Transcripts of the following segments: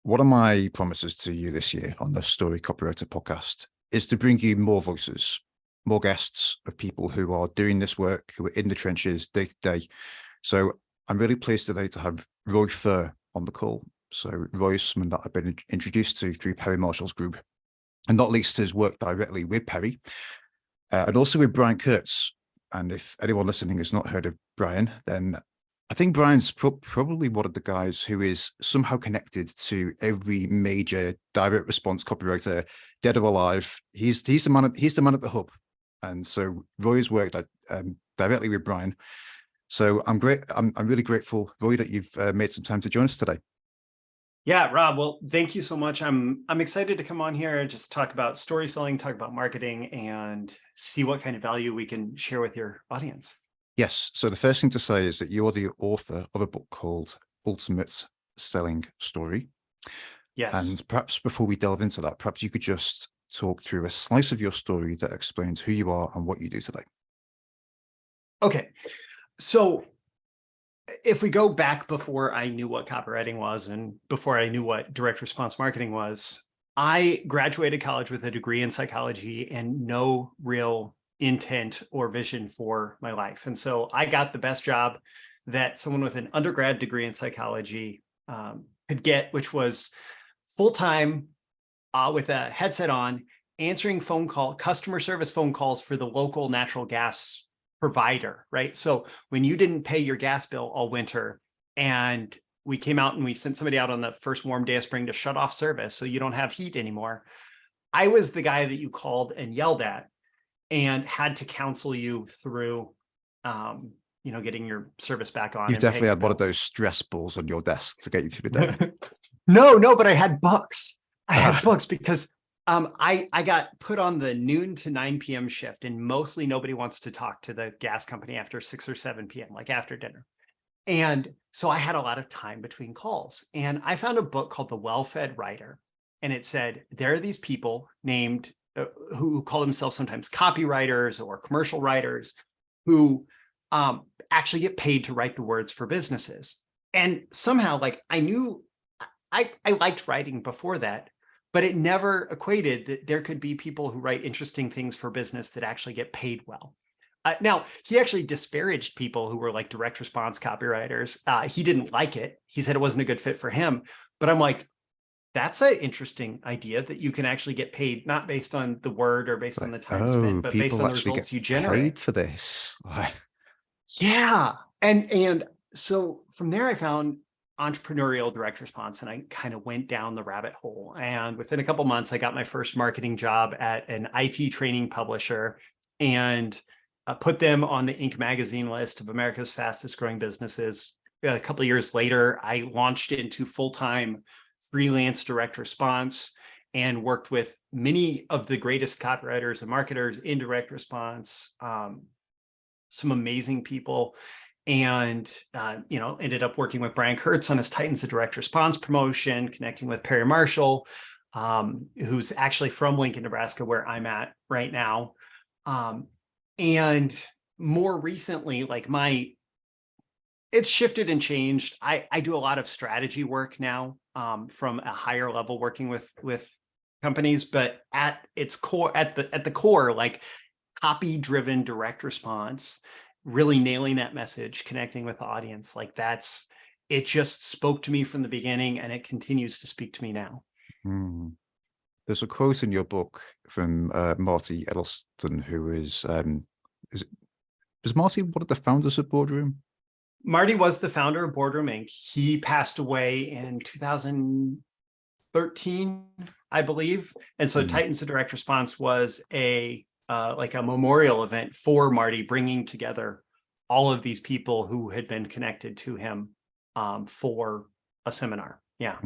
One of my promises to you this year on the Story Copywriter podcast is to bring you more voices, more guests of people who are doing this work, who are in the trenches day to day. So I'm really pleased today to have Roy Furr on the call. So Roy is someone that I've been introduced to through Perry Marshall's group, and not least his work directly with Perry, and also with Brian Kurtz. And if anyone listening has not heard of Brian, then I think Brian's probably one of the guys who is somehow connected to every major direct response copywriter, dead or alive. He's the man at the hub, and so Roy's worked directly with Brian. So I'm really grateful, Roy, that you've made some time to join us today. Yeah, Rob. Well, thank you so much. I'm excited to come on here and just talk about story selling, talk about marketing, and see what kind of value we can share with your audience. Yes. So the first thing to say is that you're the author of a book called Ultimate Selling Story. Yes. And perhaps before we delve into that, perhaps you could just talk through a slice of your story that explains who you are and what you do today. Okay. So if we go back before I knew what copywriting was and before I knew what direct response marketing was, I graduated college with a degree in psychology and no real intent or vision for my life. And so I got the best job that someone with an undergrad degree in psychology could get, which was full-time with a headset on, answering customer service phone calls for the local natural gas provider, right? So when you didn't pay your gas bill all winter and we came out and we sent somebody out on the first warm day of spring to shut off service so you don't have heat anymore, I was the guy that you called and yelled at and had to counsel you through, getting your service back on. You definitely had one of those stress balls on your desk to get you through the day. No, but I had books. I had books because I got put on the noon to 9 p.m. shift, and mostly nobody wants to talk to the gas company after 6 or 7 p.m., like after dinner. And so I had a lot of time between calls. And I found a book called The Well-Fed Writer. And it said, there are these people named who call themselves sometimes copywriters or commercial writers who actually get paid to write the words for businesses. And somehow, like, I knew I liked writing before that, but it never equated that there could be people who write interesting things for business that actually get paid well. Now, he actually disparaged people who were like direct response copywriters. He didn't like it. He said it wasn't a good fit for him. But I'm like, that's an interesting idea that you can actually get paid, not based on the word or based on the time spent, but based on the results you generate. Paid for this. Yeah. And so from there, I found entrepreneurial direct response, and I kind of went down the rabbit hole. And within a couple months, I got my first marketing job at an IT training publisher and put them on the Inc. magazine list of America's fastest growing businesses. A couple of years later, I launched into full-time freelance direct response and worked with many of the greatest copywriters and marketers in direct response, some amazing people. And, ended up working with Brian Kurtz on his Titans of Direct Response promotion, connecting with Perry Marshall, who's actually from Lincoln, Nebraska, where I'm at right now. And more recently, it's shifted and changed. I do a lot of strategy work now from a higher level, working with companies, but at its core, at the core, like copy-driven direct response, really nailing that message, connecting with the audience, it just spoke to me from the beginning, and it continues to speak to me now. There's a quote in your book from Marty Edelston, who was Marty one of the founders of Boardroom? Marty was the founder of Boardroom Inc. He passed away in 2013, I believe. And so Titans of Direct Response was a memorial event for Marty, bringing together all of these people who had been connected to him for a seminar. Yeah.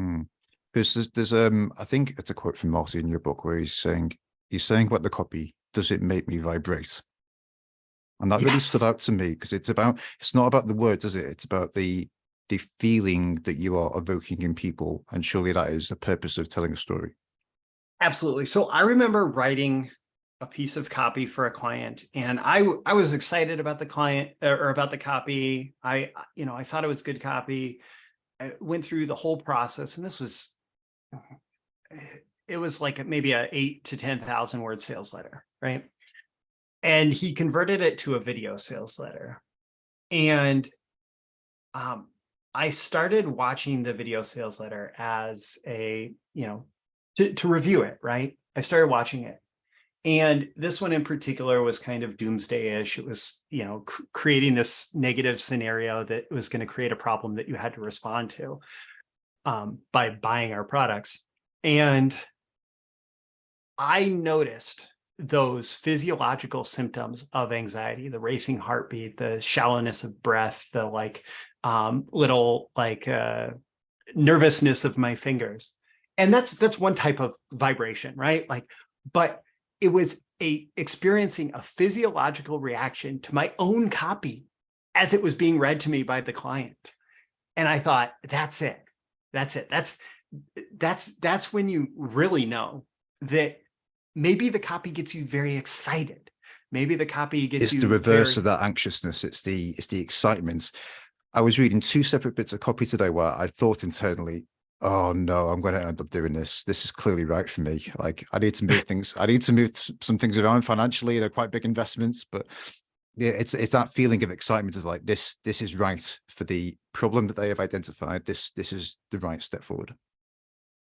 Because there's I think it's a quote from Marty in your book where he's saying about the copy, does it make me vibrate? And that really stood out to me, because it's not about the words, is it? It's about the feeling that you are evoking in people. And surely that is the purpose of telling a story. Absolutely. So I remember writing a piece of copy for a client, and I was excited about the client or about the copy. I thought it was good copy. I went through the whole process, and this was it was like maybe a 8 to 10,000 word sales letter, right? And he converted it to a video sales letter. And I started watching the video sales letter as a, to review it, right? I started watching it. And this one in particular was kind of doomsday-ish. It was, creating this negative scenario that was going to create a problem that you had to respond to by buying our products. And I noticed those physiological symptoms of anxiety, the racing heartbeat, the shallowness of breath, the little nervousness of my fingers. And that's one type of vibration, right? But it was experiencing a physiological reaction to my own copy as it was being read to me by the client. And I thought, that's it. That's when you really know that maybe the copy gets you very excited. Maybe the copy gets you. It's the reverse of that anxiousness. It's the excitement. I was reading 2 separate bits of copy today where I thought internally, oh no, I'm going to end up doing this. This is clearly right for me. Like, I need to move things. I need to move some things around financially. They're quite big investments, but yeah, it's that feeling of excitement of like, this is right for the problem that they have identified. This is the right step forward.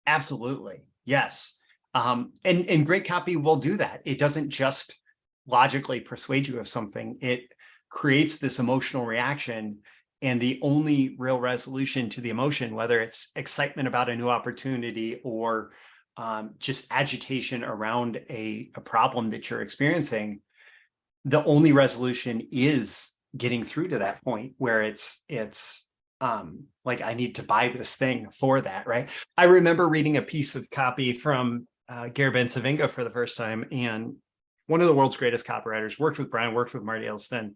Absolutely. Yes. And great copy will do that. It doesn't just logically persuade you of something. It creates this emotional reaction. And the only real resolution to the emotion, whether it's excitement about a new opportunity or just agitation around a problem that you're experiencing, the only resolution is getting through to that point where it's like, I need to buy this thing for that, right? I remember reading a piece of copy from Gary Ben-Savinga for the first time, and one of the world's greatest copywriters, worked with Brian, worked with Marty Elston.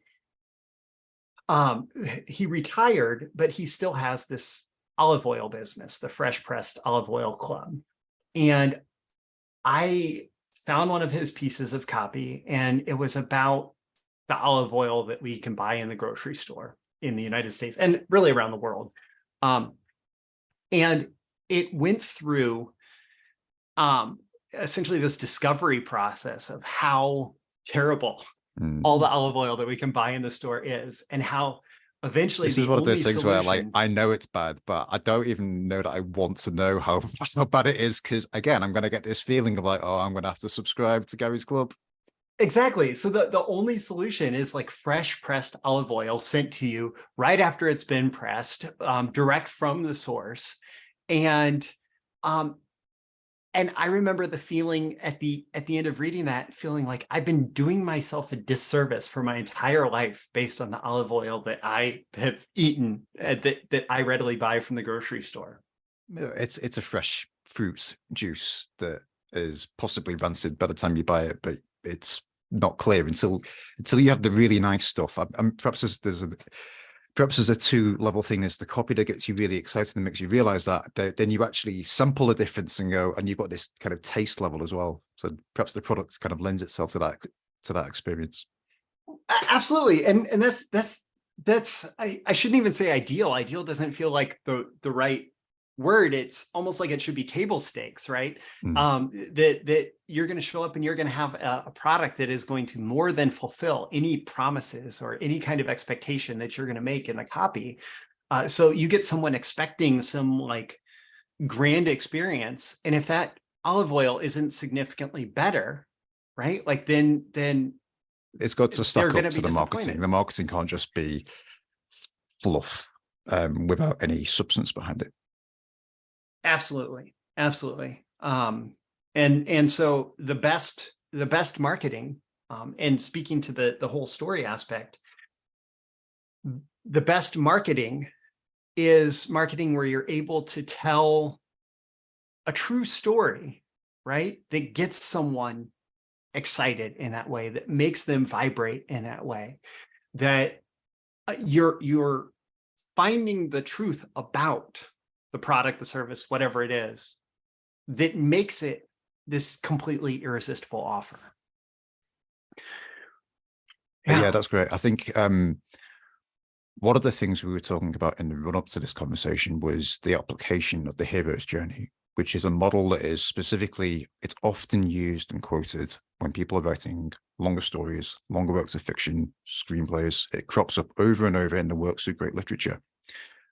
He retired, but he still has this olive oil business, the Fresh Pressed Olive Oil Club. And I found one of his pieces of copy, and it was about the olive oil that we can buy in the grocery store in the United States and really around the world. And it went through essentially this discovery process of how terrible all the olive oil that we can buy in the store is, and how eventually this is one of those things where, like, I know it's bad, but I don't even know that I want to know how bad it is, because again, I'm going to get this feeling of like, oh, I'm going to have to subscribe to Gary's Club. Exactly. So the only solution is like fresh pressed olive oil sent to you right after it's been pressed, direct from the source. And I remember the feeling at the end of reading that, feeling like I've been doing myself a disservice for my entire life based on the olive oil that I have eaten, that I readily buy from the grocery store. It's a fresh fruit juice that is possibly rancid by the time you buy it, but it's not clear until you have the really nice stuff. Perhaps there's a 2-level thing. Is the copy that gets you really excited and makes you realize that then you actually sample the difference and go, and you've got this kind of taste level as well. So perhaps the product kind of lends itself to that experience. Absolutely. And that's I shouldn't even say ideal. Ideal doesn't feel like the right word. It's almost like it should be table stakes, right? That you're going to show up and you're going to have a product that is going to more than fulfill any promises or any kind of expectation that you're going to make in the copy. So you get someone expecting some like grand experience, and if that olive oil isn't significantly better, right? Like then it's got to stack up to the marketing. The marketing can't just be fluff without any substance behind it. Absolutely. And so the best marketing, and speaking to the whole story aspect, the best marketing is marketing where you're able to tell a true story, right? That gets someone excited in that way, that makes them vibrate in that way, that you're finding the truth about the product, the service, whatever it is, that makes it this completely irresistible offer. Yeah, that's great. I think one of the things we were talking about in the run-up to this conversation was the application of the hero's journey. which is a model that is specifically, it's often used and quoted when people are writing longer stories, longer works of fiction, screenplays. It crops up over and over in the works of great literature.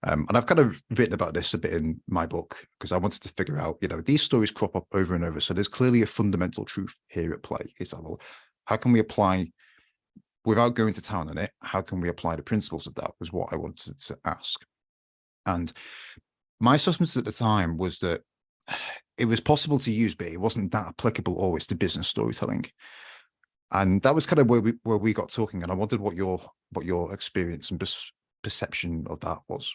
And I've kind of written about this a bit in my book because I wanted to figure out, these stories crop up over and over. So there's clearly a fundamental truth here at play. It's like, well, how can we apply, without going to town on it, how can we apply the principles of that was what I wanted to ask. And my assessment at the time was that it was possible to use, but it wasn't that applicable always to business storytelling. And that was kind of where we got talking. And I wondered what your experience and perception of that was.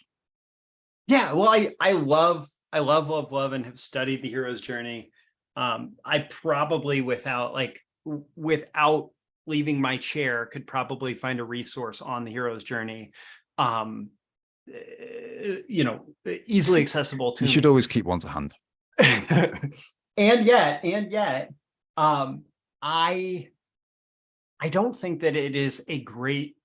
Yeah, well, I love and have studied the hero's journey. I probably without leaving my chair could probably find a resource on the hero's journey. Easily accessible to you should always keep one to hand. and yet, I don't think that it is a great,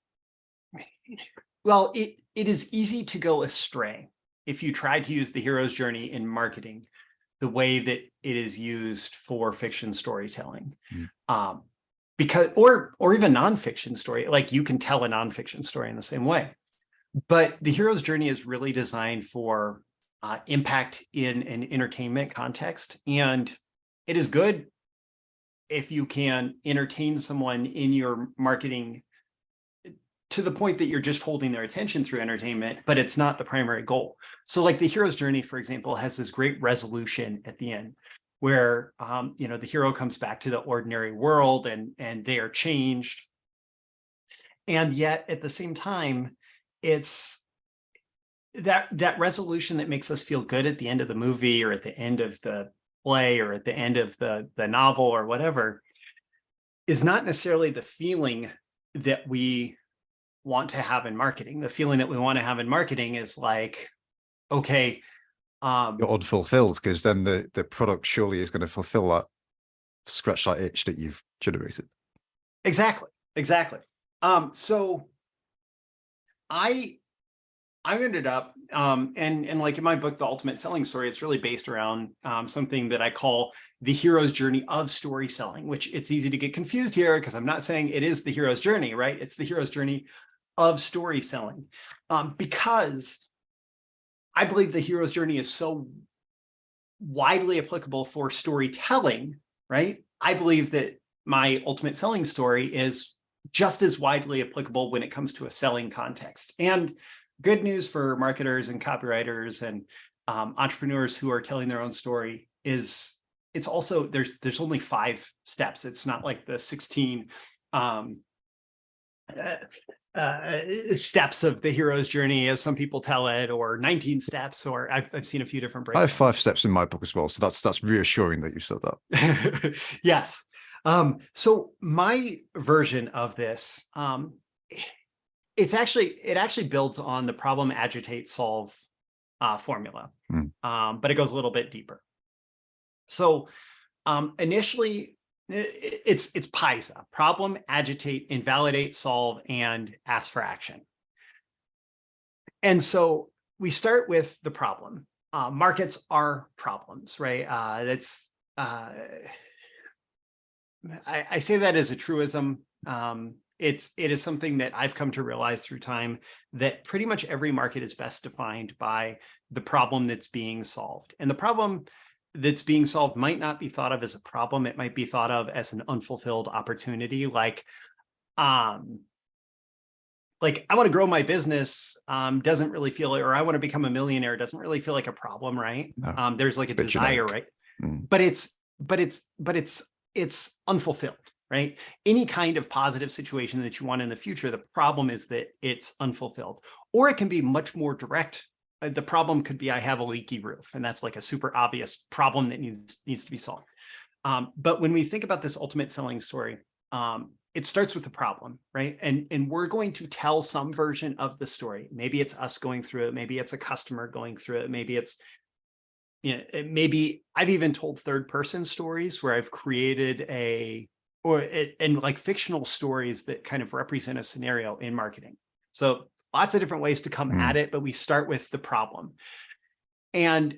well, it is easy to go astray if you try to use the hero's journey in marketing the way that it is used for fiction storytelling. Because or even nonfiction story, like you can tell a nonfiction story in the same way. But the hero's journey is really designed for impact in an entertainment context. And it is good if you can entertain someone in your marketing to the point that you're just holding their attention through entertainment, but it's not the primary goal. So like the hero's journey, for example, has this great resolution at the end where, the hero comes back to the ordinary world and they are changed. And yet at the same time, it's that resolution that makes us feel good at the end of the movie or at the end of the play or at the end of the novel or whatever is not necessarily the feeling that we want to have in marketing. The feeling that we want to have in marketing is like, okay, you're unfulfilled because then the product surely is going to fulfill that, scratch that itch that you've generated. Exactly. So I ended up, and like in my book, The Ultimate Selling Story, it's really based around something that I call the hero's journey of story selling, which it's easy to get confused here because I'm not saying it is the hero's journey, right? It's the hero's journey of story selling, because I believe the hero's journey is so widely applicable for storytelling, right? I believe that my ultimate selling story is just as widely applicable when it comes to a selling context. And good news for marketers and copywriters and entrepreneurs who are telling their own story is it's also there's only 5 steps. It's not like the 16 steps of the hero's journey as some people tell it, or 19 steps, or I've seen a few different breakdowns. I have 5 steps in my book as well, so that's reassuring that you said that. Yes. So my version of this, it actually builds on the problem, agitate, solve formula, but it goes a little bit deeper. So initially, it's PAISA: problem, agitate, invalidate, solve, and ask for action. And so we start with the problem. Markets are problems, right? I say that as a truism. It is something that I've come to realize through time that pretty much every market is best defined by the problem that's being solved. And the problem that's being solved might not be thought of as a problem. It might be thought of as an unfulfilled opportunity. Like I want to grow my business doesn't really feel, or I want to become a millionaire doesn't really feel like a problem, right? No, there's like a desire, generic. Right? But it's unfulfilled, right? Any kind of positive situation that you want in the future, the problem is that it's unfulfilled. Or it can be much more direct. The problem could be I have a leaky roof, and that's like a super obvious problem that needs to be solved. But when we think about this ultimate selling story, it starts with the problem, right? And we're going to tell some version of the story. Maybe it's us going through it. Maybe it's a customer going through it. Maybe it's, maybe I've even told third person stories where I've created and like fictional stories that kind of represent a scenario in marketing. So lots of different ways to come at it, but we start with the problem. And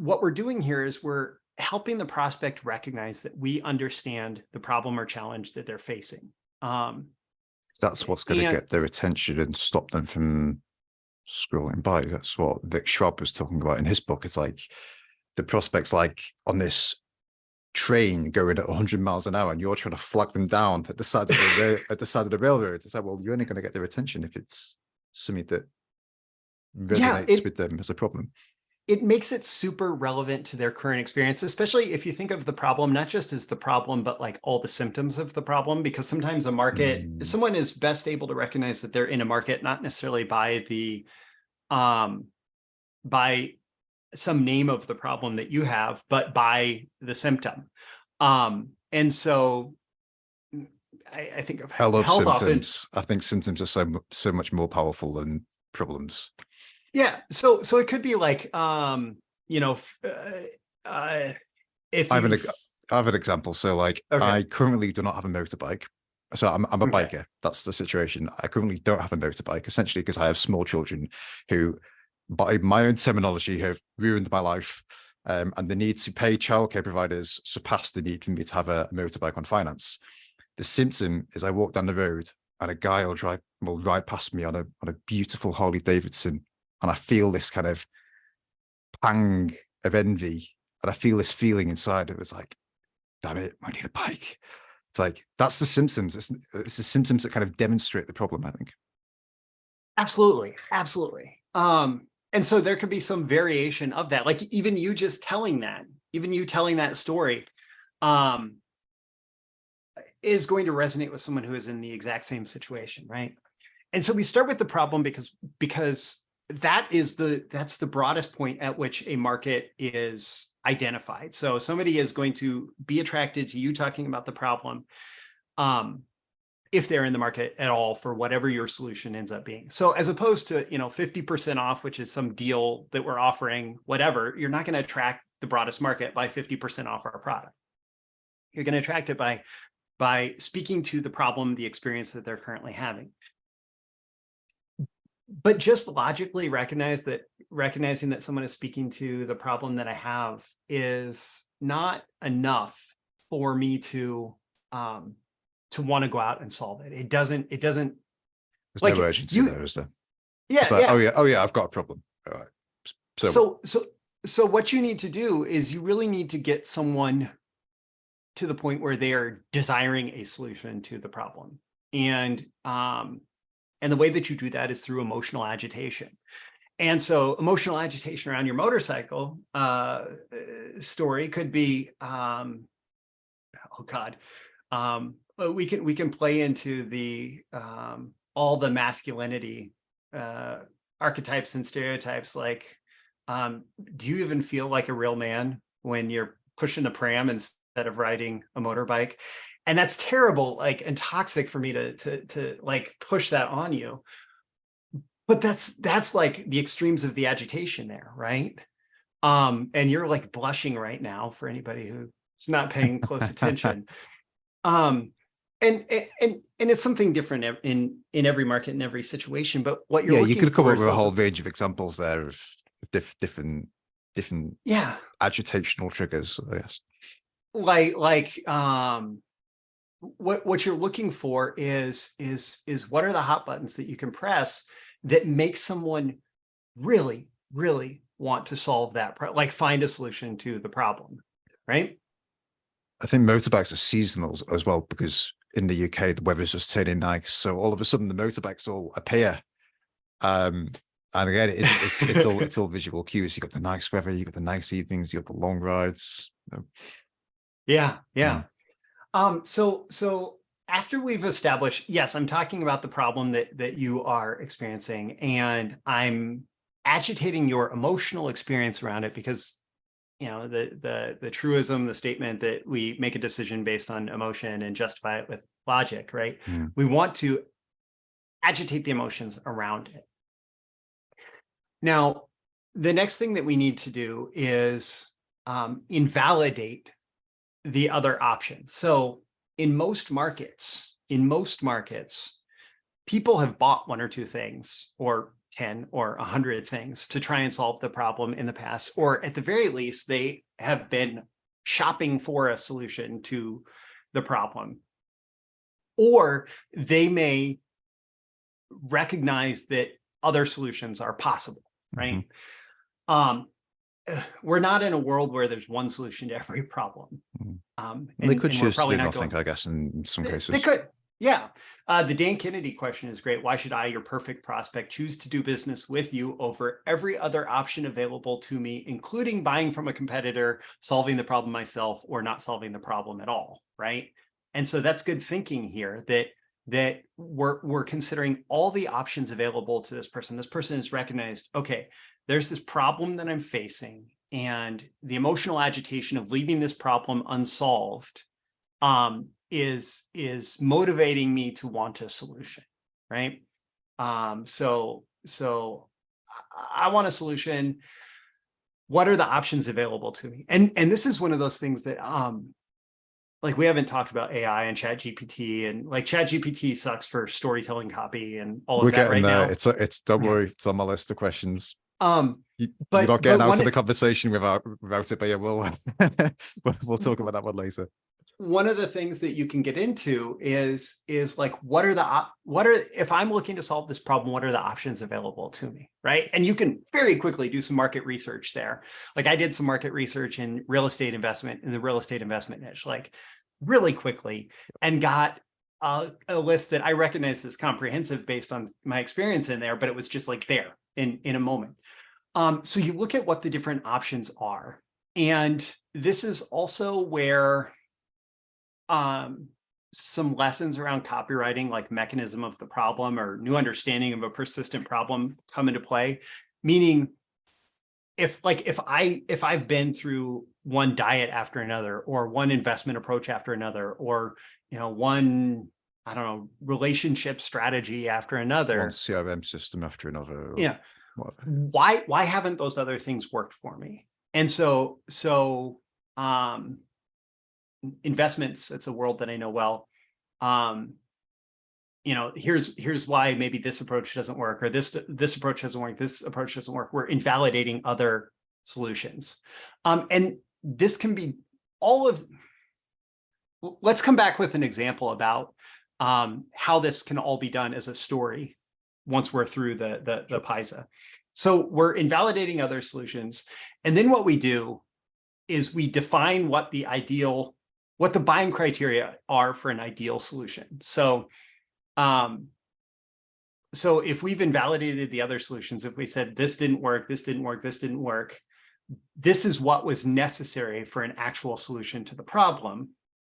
what we're doing here is we're helping the prospect recognize that we understand the problem or challenge that they're facing. That's what's going to And get their attention and stop them from scrolling by. That's what Vic Schwab was talking about in his book. It's like the prospect's like on this train going at 100 miles an hour, and you're trying to flag them down at the side of the railroad. It's like, well, you're only going to get their attention if it's something that resonates with them as a problem. It makes it super relevant to their current experience, especially if you think of the problem, not just as the problem, but like all the symptoms of the problem, because sometimes a market, someone is best able to recognize that they're in a market, not necessarily by the, by some name of the problem that you have, but by the symptom. And so I think of I love health symptoms. I think symptoms are so much more powerful than problems. Yeah. So it could be like, if I have an example. So like, okay. I currently do not have a motorbike. So I'm a biker. That's the situation. I currently don't have a motorbike, essentially because I have small children who, by my own terminology, have ruined my life. And the need to pay childcare providers surpass the need for me to have a motorbike on finance. The symptom is I walk down the road and a guy will ride past me on a beautiful Harley Davidson, and I feel this kind of pang of envy, and I feel this feeling inside of it's like, damn it, I need a bike. It's like, that's the symptoms. It's the symptoms that kind of demonstrate the problem, I think. Absolutely. And so there could be some variation of that. Like even you just telling that story is going to resonate with someone who is in the exact same situation, right? And so we start with the problem because that's the broadest point at which a market is identified. So somebody is going to be attracted to you talking about the problem if they're in the market at all for whatever your solution ends up being. So as opposed to 50% off, which is some deal that we're offering, whatever, you're not going to attract the broadest market by 50% off our product. You're going to attract it by speaking to the problem, the experience that they're currently having. But just logically recognizing that someone is speaking to the problem that I have is not enough for me to want to go out and solve it. It doesn't. There's like, no urgency there, is there? Yeah, like, yeah. Oh yeah, I've got a problem. All right. So what you need to do is you really need to get someone to the point where they are desiring a solution to the problem. And the way that you do that is through emotional agitation. And so emotional agitation around your motorcycle story could be, we can play into the all the masculinity archetypes and stereotypes. Like, do you even feel like a real man when you're pushing a pram instead of riding a motorbike? And that's terrible, like, and toxic for me to like push that on you. But that's like the extremes of the agitation there, right? And you're like blushing right now for anybody who's not paying close attention. And it's something different in every market, in every situation. But what you're you could come up with a whole range of examples there of different agitational triggers, I guess. What you're looking for is what are the hot buttons that you can press that make someone really, really want to solve that, like find a solution to the problem, right? I think motorbikes are seasonal as well, because in the UK, the weather's just turning nice. So all of a sudden the motorbikes all appear. And again, it's all visual cues. You got the nice weather, you got the nice evenings, you got the long rides. Yeah. So after we've established, yes, I'm talking about the problem that you are experiencing, and I'm agitating your emotional experience around it because, the truism, the statement that we make a decision based on emotion and justify it with logic, right? We want to agitate the emotions around it. Now, the next thing that we need to do is invalidate the other options. So in most markets, people have bought one or two things, or 10 or 100 things to try and solve the problem in the past, or at the very least, they have been shopping for a solution to the problem. Or they may recognize that other solutions are possible, right? We're not in a world where there's one solution to every problem. They could choose to do not nothing, I guess, in some cases. They could, yeah. The Dan Kennedy question is great. Why should I, your perfect prospect, choose to do business with you over every other option available to me, including buying from a competitor, solving the problem myself, or not solving the problem at all, right? And so that's good thinking here, that we're considering all the options available to this person. This person has recognized, okay, there's this problem that I'm facing, and the emotional agitation of leaving this problem unsolved is motivating me to want a solution, right? So I want a solution. What are the options available to me? And this is one of those things that like, we haven't talked about AI and ChatGPT, and like ChatGPT sucks for storytelling copy and all of that right now. It's don't worry, it's on my list of questions. But you're not getting out of the conversation without it, but yeah, we'll talk about that one later. One of the things that you can get into is like, if I'm looking to solve this problem, what are the options available to me, right? And you can very quickly do some market research there. Like, I did some market research in real estate investment, in the real estate investment niche, like really quickly, and got a list that I recognize as comprehensive based on my experience in there, but it was just like there in a moment. So you look at what the different options are, and this is also where some lessons around copywriting, like mechanism of the problem or new understanding of a persistent problem, come into play. Meaning, if I've been through one diet after another, or one investment approach after another, or one, I don't know, relationship strategy after another, one CRM system after another, yeah, why haven't those other things worked for me? And so investments, it's a world that I know well. Here's why maybe this approach doesn't work, or this approach doesn't work, this approach doesn't work. We're invalidating other solutions. And this can be let's come back with an example about how this can all be done as a story once we're through the PAISA. So we're invalidating other solutions. And then what we do is we define what the buying criteria are for an ideal solution. So if we've invalidated the other solutions, if we said this didn't work, this didn't work, this didn't work, this is what was necessary for an actual solution to the problem,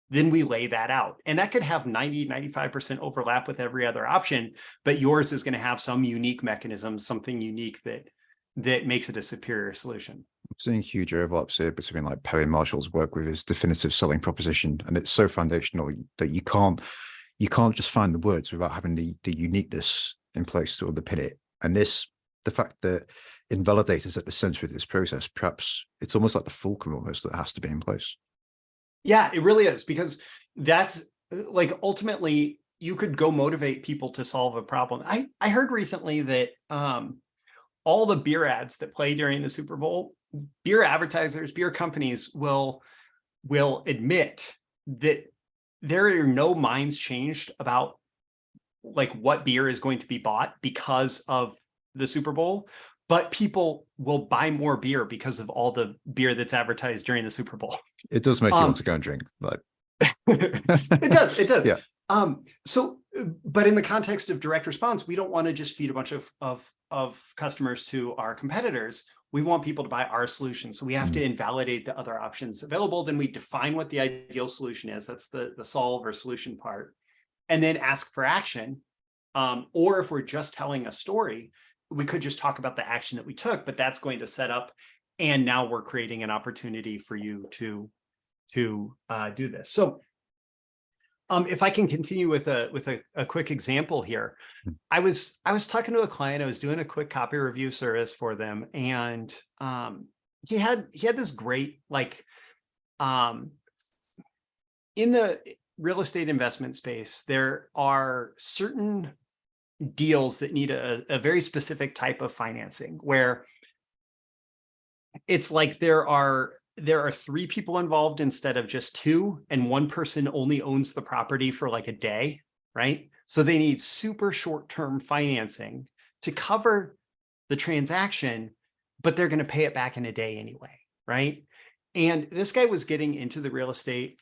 then we lay that out. And that could have 90-95% overlap with every other option, but yours is going to have some unique mechanism, something unique that makes it a superior solution. I'm seeing huge overlaps here between like Perry Marshall's work with his definitive selling proposition, and it's so foundational that you can't just find the words without having the uniqueness in place to underpin it. And the fact that Invalidate is at the center of this process, perhaps it's almost like the fulcrum almost that has to be in place. Yeah, it really is, because that's like, ultimately you could go motivate people to solve a problem. I heard recently that all the beer ads that play during the Super Bowl, beer advertisers, beer companies will admit that there are no minds changed about like what beer is going to be bought because of the Super Bowl, but people will buy more beer because of all the beer that's advertised during the Super Bowl. It does make you want to go and drink, like it does. Yeah. But in the context of direct response, we don't want to just feed a bunch of customers to our competitors. We want people to buy our solution. So we have to invalidate the other options available. Then we define what the ideal solution is. That's the solve or solution part. And then ask for action. Or if we're just telling a story, we could just talk about the action that we took, but that's going to set up. And now we're creating an opportunity for you to do this. So if I can continue with a quick example here, I was talking to a client. I was doing a quick copy review service for them, and he had this great, like, in the real estate investment space, there are certain deals that need a very specific type of financing, where it's like there are 3 people involved instead of just 2, and one person only owns the property for like a day, right? So they need super short-term financing to cover the transaction, but they're going to pay it back in a day anyway, right? And this guy was getting into the real estate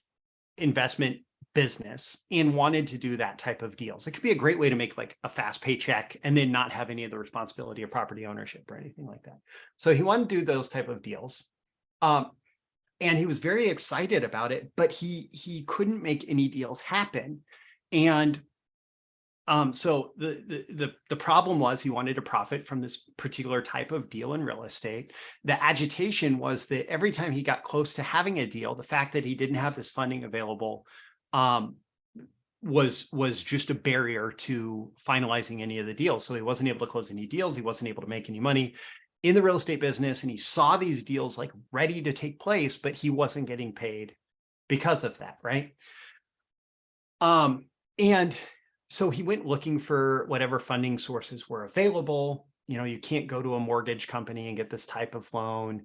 investment business and wanted to do that type of deals. It could be a great way to make like a fast paycheck and then not have any of the responsibility of property ownership or anything like that. So he wanted to do those type of deals. And he was very excited about it, but he couldn't make any deals happen. And so the problem was he wanted to profit from this particular type of deal in real estate. The agitation was that every time he got close to having a deal, the fact that he didn't have this funding available was just a barrier to finalizing any of the deals. So he wasn't able to close any deals. He wasn't able to make any money in the real estate business. And he saw these deals like ready to take place, but he wasn't getting paid because of that, right? And so he went looking for whatever funding sources were available. You know, you can't go to a mortgage company and get this type of loan.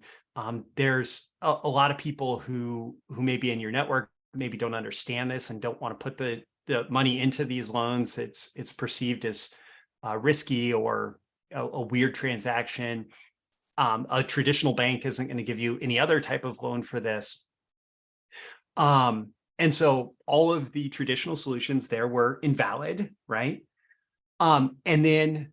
There's a lot of people who may be in your network, maybe don't understand this and don't want to put the money into these loans. It's perceived as risky or a weird transaction. A traditional bank isn't going to give you any other type of loan for this. And so all of the traditional solutions there were invalid, right? And then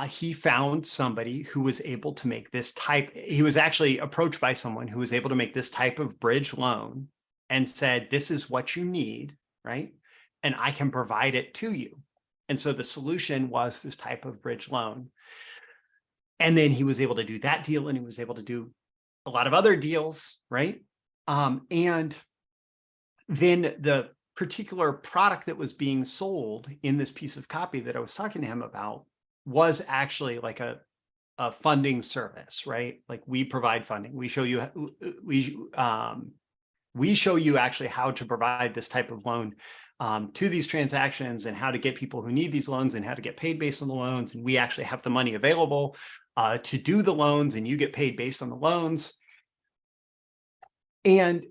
he found somebody who was able to make this type. He was actually approached by someone who was able to make this type of bridge loan and said, this is what you need, right? And I can provide it to you. And so the solution was this type of bridge loan. And then he was able to do that deal, and he was able to do a lot of other deals, right? And then the particular product that was being sold in this piece of copy that I was talking to him about was actually like a funding service, right? Like we provide funding. We show you we show you actually how to provide this type of loan to these transactions, and how to get people who need these loans, and how to get paid based on the loans. And we actually have the money available to do the loans, and you get paid based on the loans. And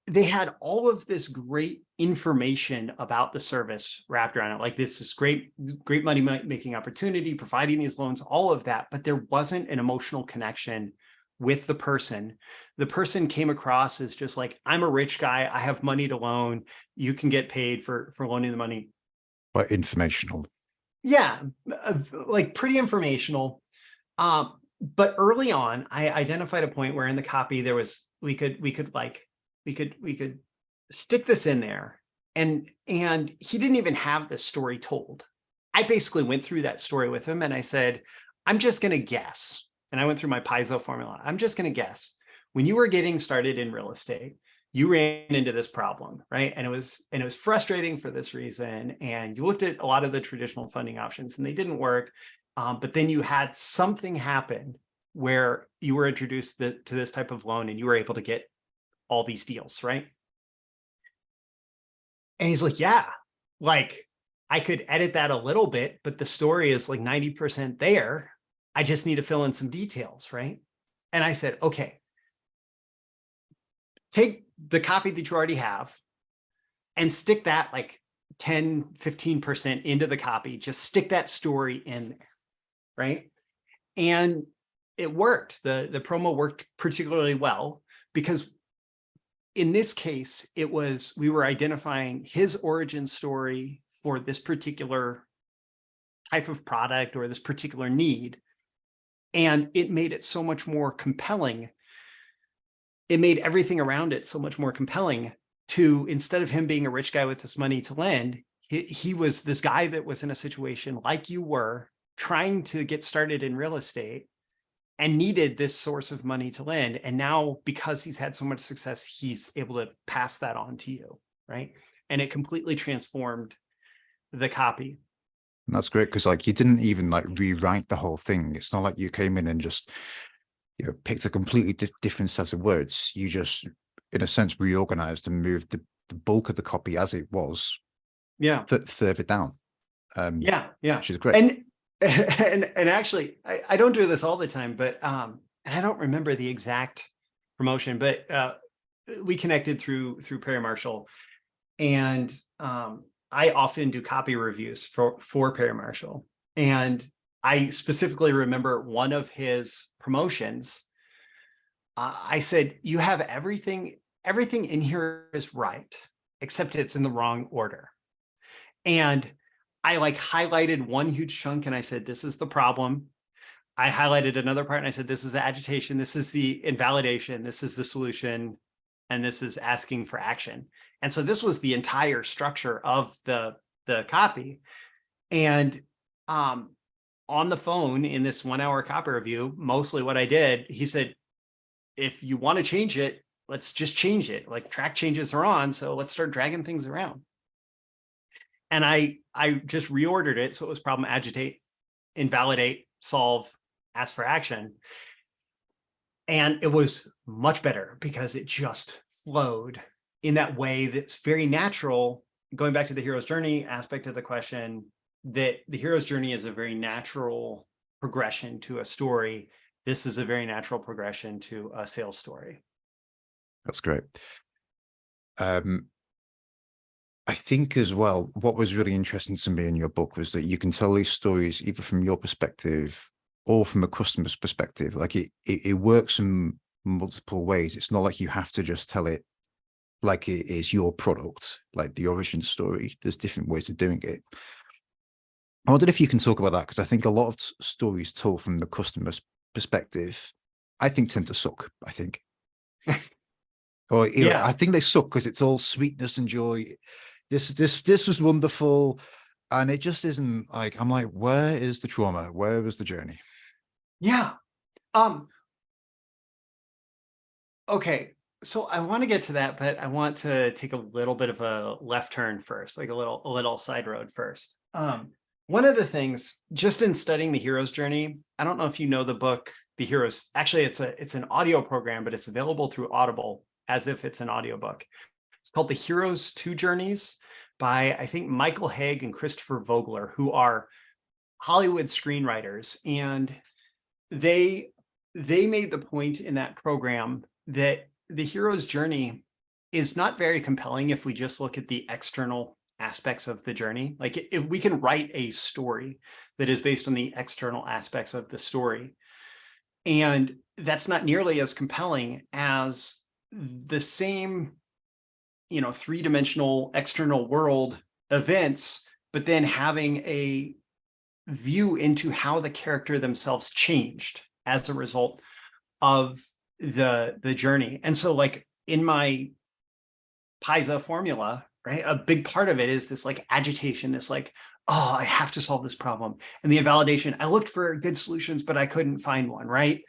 they had all of this great information about the service wrapped around it. Like, this is great money making opportunity, providing these loans, all of that, but there wasn't an emotional connection with the person. The person came across as just like, I'm a rich guy, I have money to loan, you can get paid for loaning the money. But informational. Yeah, like pretty informational. But early on, I identified a point where in the copy there was, we could stick this in there, and he didn't even have this story told. I basically went through that story with him, and I said, I'm just going to guess. And I went through my PAISA formula. I'm just going to guess. When you were getting started in real estate, you ran into this problem, right? And it was frustrating for this reason. And you looked at a lot of the traditional funding options, and they didn't work. But then you had something happen where you were introduced to this type of loan, and you were able to get all these deals, right? And he's like, yeah, like I could edit that a little bit, but the story is like 90% there. I just need to fill in some details, right? And I said, okay, take the copy that you already have and stick that like 10, 15% into the copy. Just stick that story in there, right? And it worked. The promo worked particularly well, because in this case, we were identifying his origin story for this particular type of product or this particular need. And it made it so much more compelling. It made everything around it so much more compelling to, instead of him being a rich guy with this money to lend, he was this guy that was in a situation like you were, trying to get started in real estate and needed this source of money to lend. And now, because he's had so much success, he's able to pass that on to you, right? And it completely transformed the copy. And that's great, because like you didn't even like rewrite the whole thing. It's not like you came in and just, you know, picked a completely different set of words. You just, in a sense, reorganized and moved the bulk of the copy as it was, yeah, further down. Yeah. Which is great. And actually, I don't do this all the time, but and I don't remember the exact promotion, but we connected through Perry Marshall, and I often do copy reviews for Perry Marshall, and I specifically remember one of his promotions. I said, "You have everything in here is right, except it's in the wrong order." And I like highlighted one huge chunk and I said, "This is the problem." I highlighted another part and I said, "This is the agitation. This is the invalidation. This is the solution. And this is asking for action." And so this was the entire structure of the copy. And on the phone in this 1 hour copy review, mostly what I did, he said, "If you want to change it, let's just change it. Like, track changes are on. So let's start dragging things around." And I just reordered it. So it was problem, agitate, invalidate, solve, ask for action. And it was much better because it just flowed in that way that's very natural. Going back to the hero's journey aspect of the question, that the hero's journey is a very natural progression to a story. This is a very natural progression to a sales story. That's great. I think as well, what was really interesting to me in your book was that you can tell these stories either from your perspective or from a customer's perspective. Like it works in multiple ways. It's not like you have to just tell it like it is your product, like the origin story. There's different ways of doing it. I wondered if you can talk about that, because I think a lot of stories told from the customer's perspective, I think, tend to suck, I think. Or Yeah. I think they suck because it's all sweetness and joy. This was wonderful, and it just isn't. Like, I'm like, where is the trauma? Where was the journey? Yeah. Okay. So I want to get to that, but I want to take a little bit of a left turn first, like a little side road first. One of the things, just in studying the hero's journey, I don't know if you know the book, The Hero's. Actually, it's an audio program, but it's available through Audible as if it's an audiobook. It's called The Hero's Two Journeys by, I think, Michael Haig and Christopher Vogler, who are Hollywood screenwriters. And they made the point in that program that the hero's journey is not very compelling if we just look at the external aspects of the journey. Like, if we can write a story that is based on the external aspects of the story, and that's not nearly as compelling as the same, three-dimensional external world events, but then having a view into how the character themselves changed as a result of the journey. And so, like, in my PAISA formula, right, a big part of it is this like agitation, this like, oh, I have to solve this problem. And the invalidation, I looked for good solutions, but I couldn't find one, right?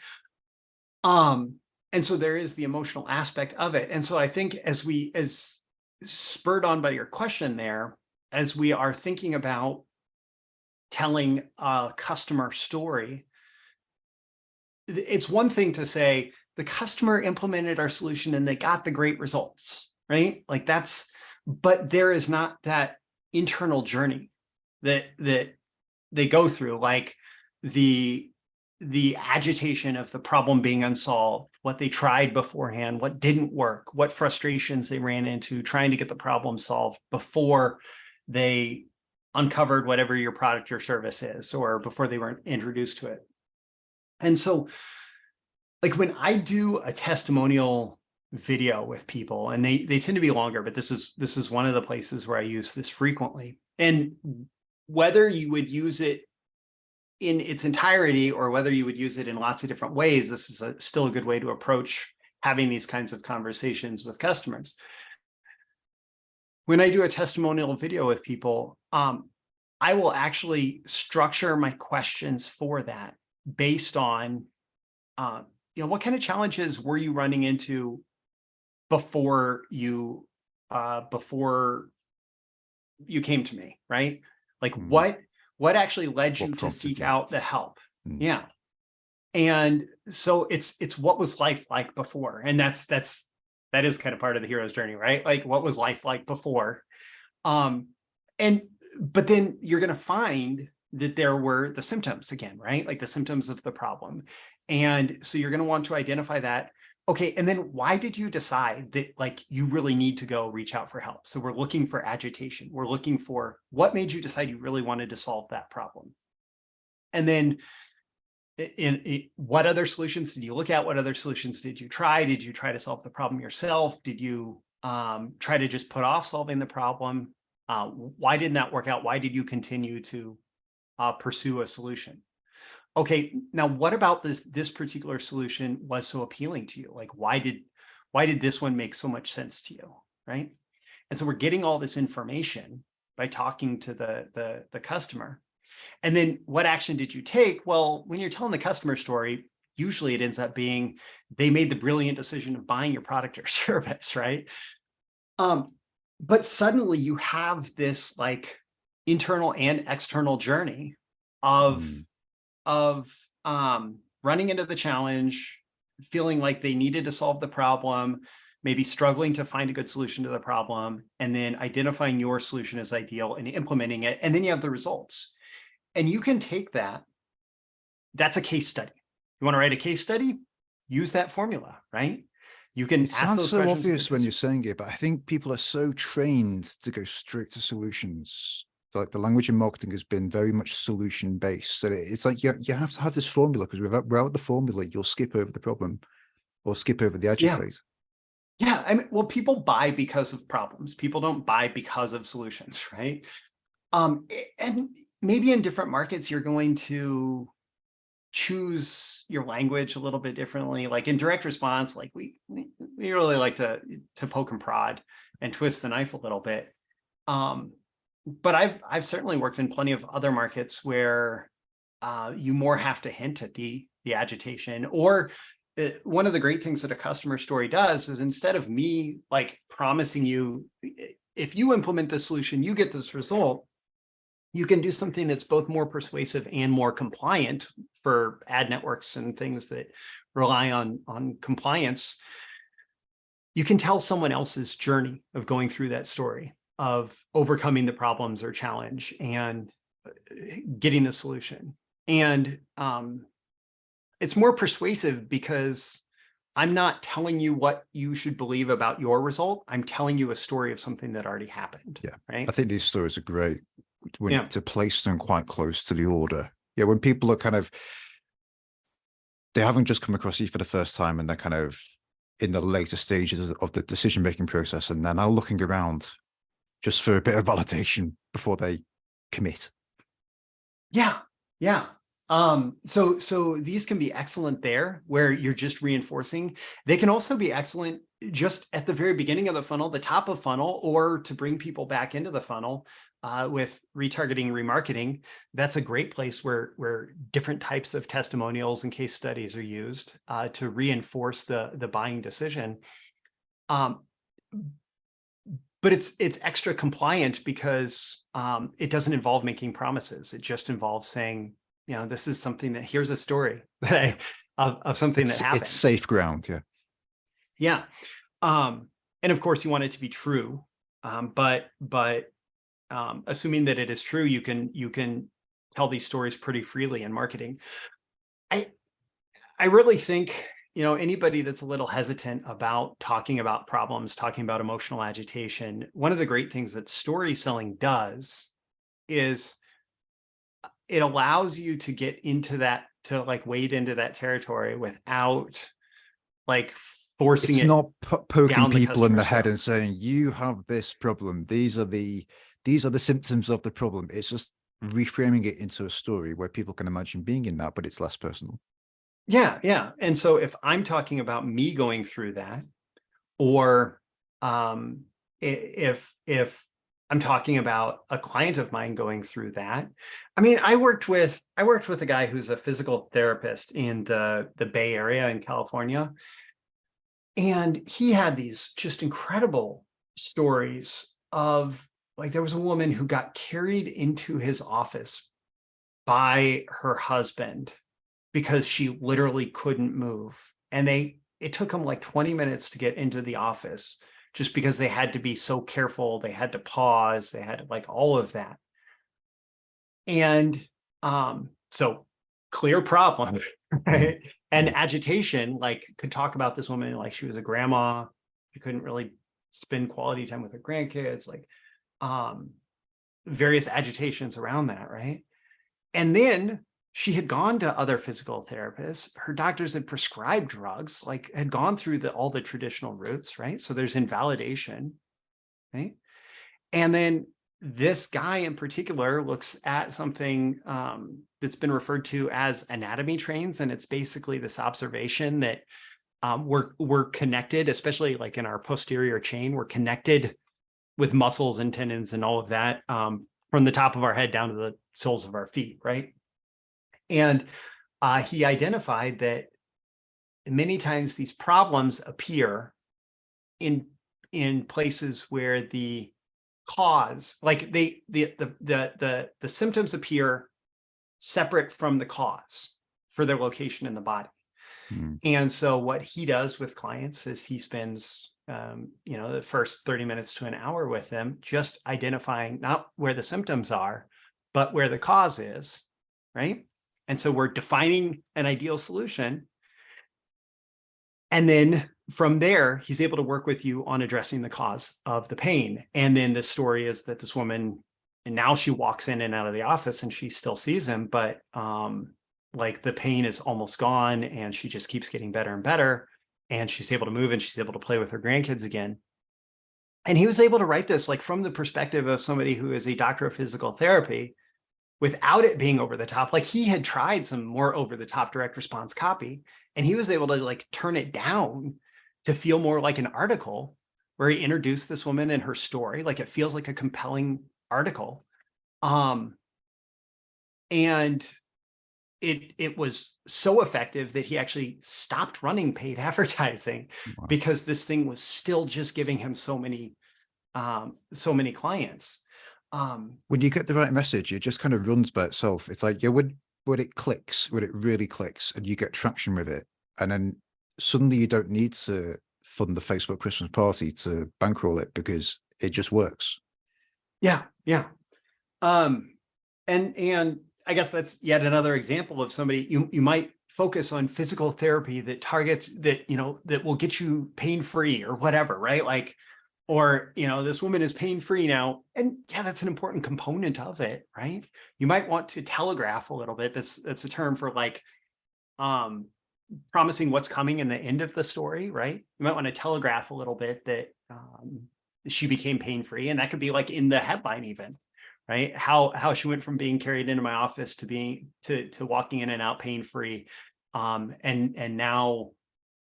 And so there is the emotional aspect of it. And so I think as spurred on by your question there, as we are thinking about telling a customer story, it's one thing to say the customer implemented our solution and they got the great results, right? Like, but there is not that internal journey that they go through, like the agitation of the problem being unsolved, what they tried beforehand, what didn't work, what frustrations they ran into trying to get the problem solved before they uncovered whatever your product or service is, or before they weren't introduced to it. And so, like, when I do a testimonial video with people, and they tend to be longer, but this is one of the places where I use this frequently. And whether you would use it in its entirety or whether you would use it in lots of different ways, this is still a good way to approach having these kinds of conversations with customers. When I do a testimonial video with people, I will actually structure my questions for that based on, what kind of challenges were you running into before you came to me, right? Like, what actually led you to seek out the help? Yeah. And so it's what was life like before? And that is kind of part of the hero's journey, right? Like, what was life like before? And but then you're going to find that there were the symptoms again, right? Like the symptoms of the problem. And so you're going to want to identify that. Okay. And then why did you decide that like you really need to go reach out for help? So we're looking for agitation. We're looking for what made you decide you really wanted to solve that problem. And then what other solutions did you look at? What other solutions did you try? Did you try to solve the problem yourself? Did you try to just put off solving the problem? Why didn't that work out? Why did you continue to pursue a solution? Okay, now what about this particular solution was so appealing to you? Like, why did this one make so much sense to you, right? And so we're getting all this information by talking to the customer. And then what action did you take? Well, when you're telling the customer story, usually it ends up being they made the brilliant decision of buying your product or service, right? But suddenly you have this like internal and external journey of running into the challenge, feeling like they needed to solve the problem, maybe struggling to find a good solution to the problem, and then identifying your solution as ideal and implementing it. And then you have the results. And you can take that. That's a case study. You want to write a case study? Use that formula, right? You can It ask sounds those so questions. obvious when you're saying it, but I think people are so trained to go straight to solutions. Like the language in marketing has been very much solution based. So it's like you have to have this formula, because without the formula, you'll skip over the problem or skip over the agitate. Yeah. I mean, well, people buy because of problems. People don't buy because of solutions, right? And maybe in different markets, you're going to choose your language a little bit differently. Like in direct response, like we really like to poke and prod and twist the knife a little bit. But I've certainly worked in plenty of other markets where you more have to hint at the agitation. Or one of the great things that a customer story does is, instead of me like promising you, if you implement this solution, you get this result, you can do something that's both more persuasive and more compliant for ad networks and things that rely on compliance. You can tell someone else's journey of going through that story, of overcoming the problems or challenge and getting the solution. And it's more persuasive because I'm not telling you what you should believe about your result. I'm telling you a story of something that already happened. Yeah, right. I think these stories are great to place them quite close to the order. Yeah, when people are they haven't just come across you for the first time and they're kind of in the later stages of the decision-making process, and they're now looking around just for a bit of validation before they commit. Yeah. So these can be excellent there, where you're just reinforcing. They can also be excellent just at the very beginning of the funnel, the top of funnel, or to bring people back into the funnel with retargeting, remarketing. That's a great place where different types of testimonials and case studies are used to reinforce the buying decision. But it's extra compliant because it doesn't involve making promises. It just involves saying, this is something that, here's a story that of something that happened. It's safe ground. Yeah. And of course you want it to be true. But assuming that it is true, you can tell these stories pretty freely in marketing. I really think, anybody that's a little hesitant about talking about problems, talking about emotional agitation, one of the great things that story selling does is it allows you to get into that, to like wade into that territory without like forcing it's it. Not poking people in the head throat and saying, you have this problem. These are the symptoms of the problem. It's just reframing it into a story where people can imagine being in that, but it's less personal. Yeah. And so if I'm talking about me going through that, or if I'm talking about a client of mine going through that, I mean, I worked with a guy who's a physical therapist in the Bay Area in California, and he had these just incredible stories of, like, there was a woman who got carried into his office by her husband because she literally couldn't move. And it took them like 20 minutes to get into the office, just because they had to be so careful. They had to pause. They had like all of that. And so clear problem, right? And agitation, like could talk about this woman like she was a grandma. She couldn't really spend quality time with her grandkids, like various agitations around that, right? And then she had gone to other physical therapists. Her doctors had prescribed drugs, like had gone through all the traditional routes, right? So there's invalidation, right? And then this guy in particular looks at something that's been referred to as anatomy trains. And it's basically this observation that we're connected, especially like in our posterior chain, we're connected with muscles and tendons and all of that from the top of our head down to the soles of our feet, right? And he identified that many times these problems appear in places where the cause, like the symptoms appear separate from the cause for their location in the body. And so what he does with clients is he spends the first 30 minutes to an hour with them just identifying not where the symptoms are, but where the cause is, right? And so we're defining an ideal solution. And then from there, he's able to work with you on addressing the cause of the pain. And then the story is that this woman, and now she walks in and out of the office and she still sees him, but like the pain is almost gone and she just keeps getting better and better. And she's able to move and she's able to play with her grandkids again. And he was able to write this like from the perspective of somebody who is a doctor of physical therapy without it being over the top. Like he had tried some more over the top direct response copy, and he was able to like turn it down to feel more like an article where he introduced this woman and her story. Like it feels like a compelling article. And it was so effective that he actually stopped running paid advertising because this thing was still just giving him so many clients. When you get the right message, it just kind of runs by itself. It's like, yeah, when it clicks, when it really clicks and you get traction with it, and then suddenly you don't need to fund the Facebook Christmas party to bankroll it because it just works. Yeah. And I guess that's yet another example of somebody you might focus on physical therapy that targets that, that will get you pain-free or whatever, right? Like, or, this woman is pain-free now. And yeah, that's an important component of it, right? You might want to telegraph a little bit. That's a term for like promising what's coming in the end of the story, right? You might want to telegraph a little bit that she became pain-free. And that could be like in the headline even, right? How she went from being carried into my office to being to walking in and out pain-free. And now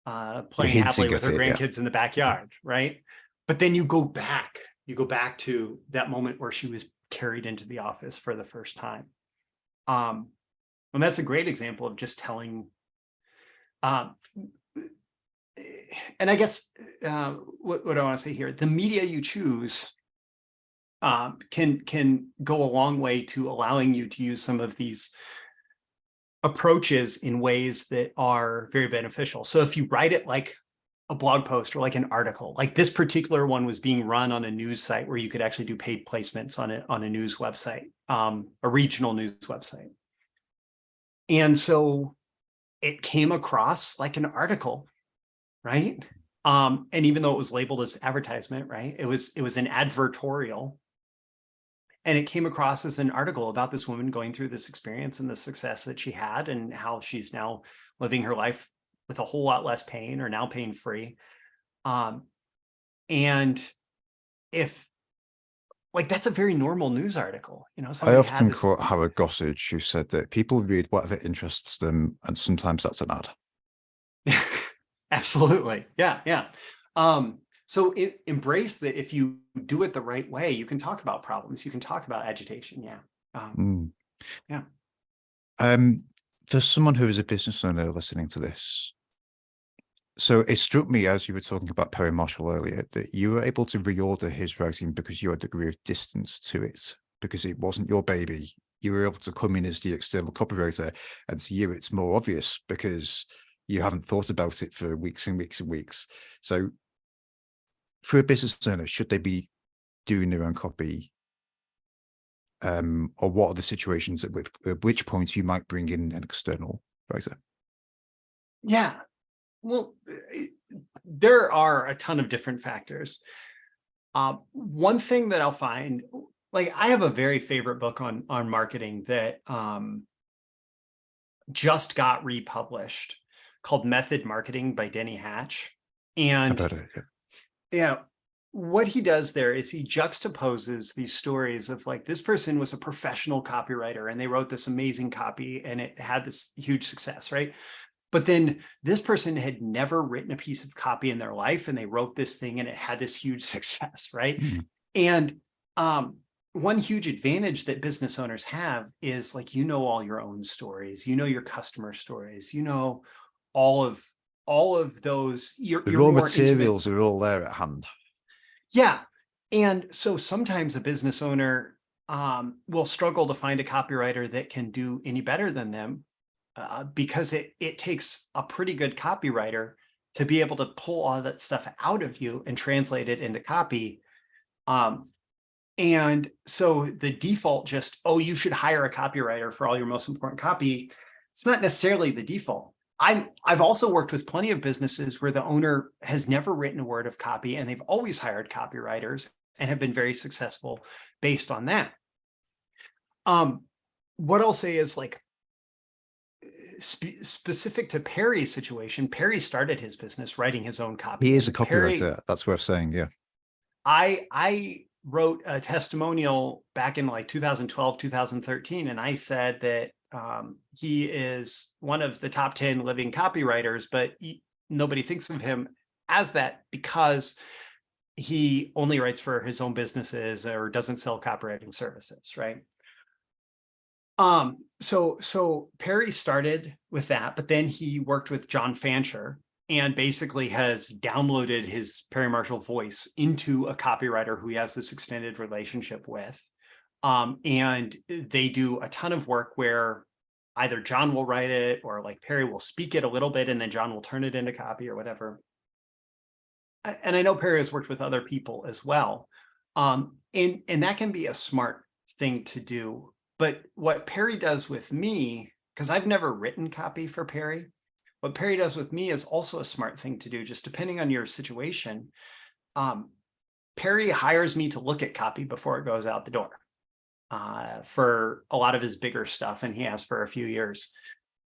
playing happily with her grandkids in the backyard, right? But then you go back to that moment where she was carried into the office for the first time. And that's a great example of just telling. And I guess what I want to say here, the media you choose can go a long way to allowing you to use some of these approaches in ways that are very beneficial. So if you write it like a blog post or like an article, like this particular one was being run on a news site where you could actually do paid placements on a news website, a regional news website. And so it came across like an article, right? And even though it was labeled as advertisement, right? It was an advertorial. And it came across as an article about this woman going through this experience and the success that she had and how she's now living her life with a whole lot less pain or now pain-free. And if like, that's a very normal news article, I often quote Howard Gossage, who said that people read whatever interests them, and sometimes that's an ad. Absolutely. Yeah. So embrace that if you do it the right way, you can talk about problems. You can talk about agitation. Yeah. For someone who is a business owner listening to this, so it struck me as you were talking about Perry Marshall earlier, that you were able to reorder his writing because you had a degree of distance to it, because it wasn't your baby. You were able to come in as the external copywriter, and to you it's more obvious because you haven't thought about it for weeks and weeks and weeks. So for a business owner, should they be doing their own copy or what are the situations at which points you might bring in an external advisor? Yeah, well, there are a ton of different factors. One thing that I'll find, like I have a very favorite book on marketing that just got republished called Method Marketing by Denny Hatch. And About it, yeah. yeah, what he does there is he juxtaposes these stories of like, this person was a professional copywriter and they wrote this amazing copy and it had this huge success, right? But then this person had never written a piece of copy in their life and they wrote this thing and it had this huge success, right? Mm. And one huge advantage that business owners have is like, you know, all your own stories, you know, your customer stories, you know, all of those, The raw materials are all there at hand. Yeah. And so sometimes a business owner will struggle to find a copywriter that can do any better than them because it takes a pretty good copywriter to be able to pull all that stuff out of you and translate it into copy. And so the default just, oh, you should hire a copywriter for all your most important copy. It's not necessarily the default. I've also worked with plenty of businesses where the owner has never written a word of copy and they've always hired copywriters and have been very successful based on that. What I'll say is like specific to Perry's situation, Perry started his business writing his own copy. He is a copywriter. Perry, that's worth saying. Yeah. I wrote a testimonial back in like 2012, 2013, and I said that he is one of the top 10 living copywriters, but nobody thinks of him as that because he only writes for his own businesses or doesn't sell copywriting services, right? So Perry started with that, but then he worked with John Fancher and basically has downloaded his Perry Marshall voice into a copywriter who he has this extended relationship with. And they do a ton of work where either John will write it or like Perry will speak it a little bit and then John will turn it into copy or whatever. And I know Perry has worked with other people as well. And that can be a smart thing to do. But what Perry does with me, because I've never written copy for Perry, what Perry does with me is also a smart thing to do, just depending on your situation. Perry hires me to look at copy before it goes out the door for a lot of his bigger stuff, and he has for a few years,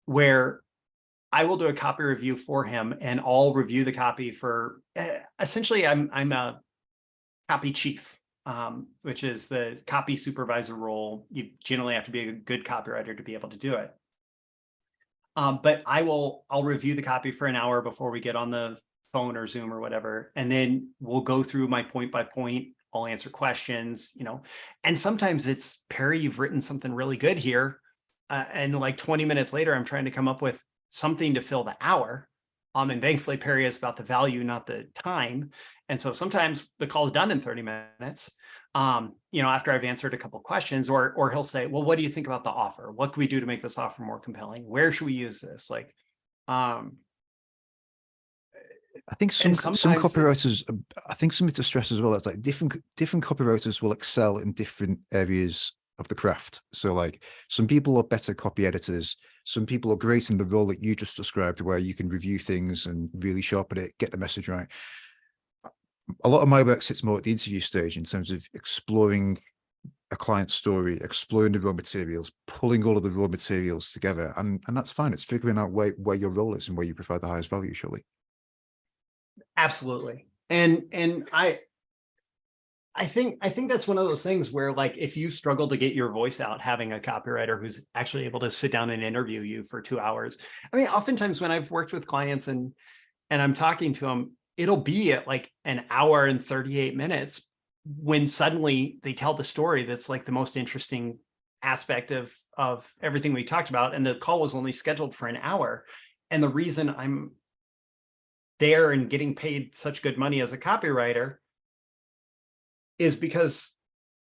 where I will do a copy review for him and I'll review the copy for, essentially I'm a copy chief, which is the copy supervisor role. You generally have to be a good copywriter to be able to do it. But I'll review the copy for an hour before we get on the phone or Zoom or whatever. And then we'll go through my point by point. I'll answer questions, you know, and sometimes it's Perry, you've written something really good here. And like 20 minutes later, I'm trying to come up with something to fill the hour. And thankfully Perry is about the value, not the time. And so sometimes the call is done in 30 minutes. You know, after I've answered a couple of questions, or he'll say, well, what do you think about the offer? What can we do to make this offer more compelling? Where should we use this? Like, I think some copywriters, I think something to stress as well, it's like different copywriters will excel in different areas of the craft. So like some people are better copy editors. Some people are great in the role that you just described, where you can review things and really sharpen it, get the message right. A lot of my work sits more at the interview stage in terms of exploring a client's story, exploring the raw materials, pulling all of the raw materials together. And that's fine. It's figuring out where your role is and where you provide the highest value, surely. Absolutely. And I think that's one of those things where, like, if you struggle to get your voice out, having a copywriter who's actually able to sit down and interview you for 2 hours. I mean, oftentimes when I've worked with clients and I'm talking to them, it'll be at like an hour and 38 minutes when suddenly they tell the story that's like the most interesting aspect of everything we talked about. And the call was only scheduled for an hour. And the reason I'm there and getting paid such good money as a copywriter is because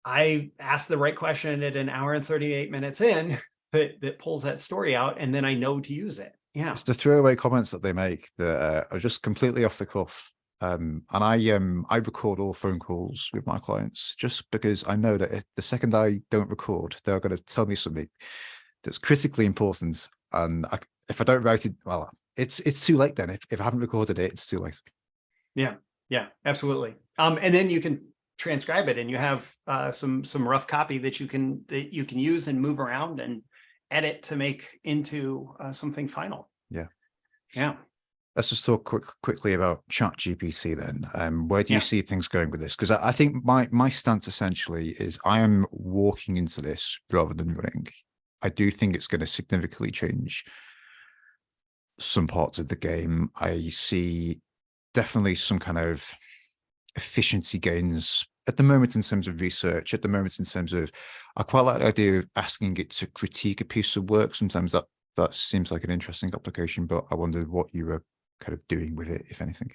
I asked the right question at an hour and 38 minutes in that pulls that story out, and then I know to use it. Yeah. It's the throwaway comments that they make that are just completely off the cuff. And I record all phone calls with my clients just because I know that if the second I don't record, they're going to tell me something that's critically important. And if I don't write it, well, it's too late then. If I haven't recorded it, it's too late. Yeah, absolutely. And then you can transcribe it, and you have some rough copy that you can use and move around and edit to make into something final. Yeah. Let's just talk quickly about ChatGPT then. Where do you see things going with this? Because I think my stance essentially is I am walking into this rather than running. I do think it's going to significantly change some parts of the game. I see definitely some kind of efficiency gains at the moment in terms of research, at the moment in terms of, I quite like the idea of asking it to critique a piece of work. Sometimes that seems like an interesting application, but I wondered what you were kind of doing with it, if anything.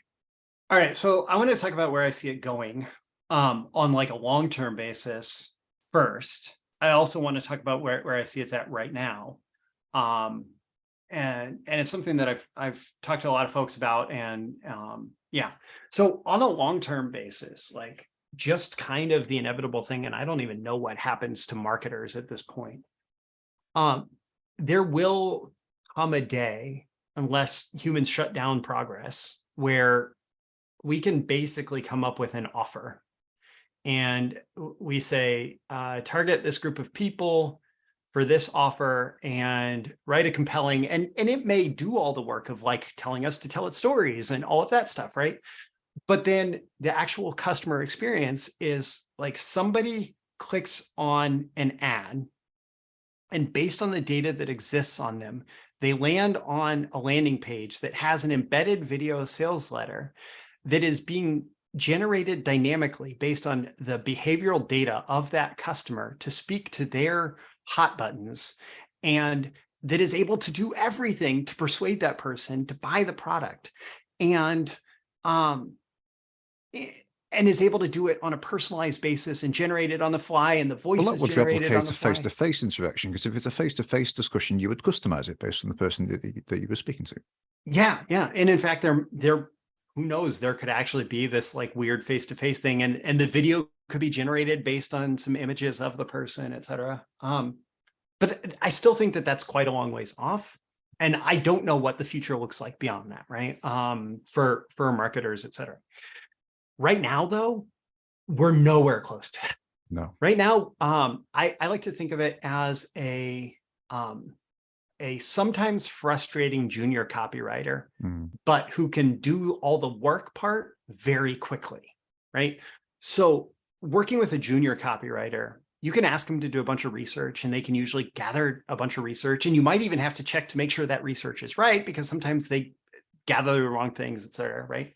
All right, so I want to talk about where I see it going on like a long-term basis first. I also want to talk about where I see it's at right now. And it's something that I've talked to a lot of folks about, and so on a long-term basis, like just kind of the inevitable thing, and I don't even know what happens to marketers at this point. There will come a day, unless humans shut down progress, where we can basically come up with an offer, and we say, target this group of people for this offer and write a compelling, and it may do all the work of like telling us to tell its stories and all of that stuff, right? But then the actual customer experience is like somebody clicks on an ad, and based on the data that exists on them, they land on a landing page that has an embedded video sales letter that is being generated dynamically based on the behavioral data of that customer to speak to their hot buttons, and that is able to do everything to persuade that person to buy the product, and is able to do it on a personalized basis and generate it on the fly, and the voice is generated on the fly. Replicate a face-to-face interaction, because if it's a face-to-face discussion, you would customize it based on the person that you were speaking to. Yeah. And in fact, there who knows, there could actually be this like weird face-to-face thing, and the video could be generated based on some images of the person, et cetera. But I still think that that's quite a long ways off. And I don't know what the future looks like beyond that, right? For marketers, et cetera. Right now, though, we're nowhere close to it. No. Right now, I like to think of it as a sometimes frustrating junior copywriter, but who can do all the work part very quickly, right? So working with a junior copywriter, you can ask them to do a bunch of research, and they can usually gather a bunch of research, and you might even have to check to make sure that research is right, because sometimes they gather the wrong things, et cetera, right?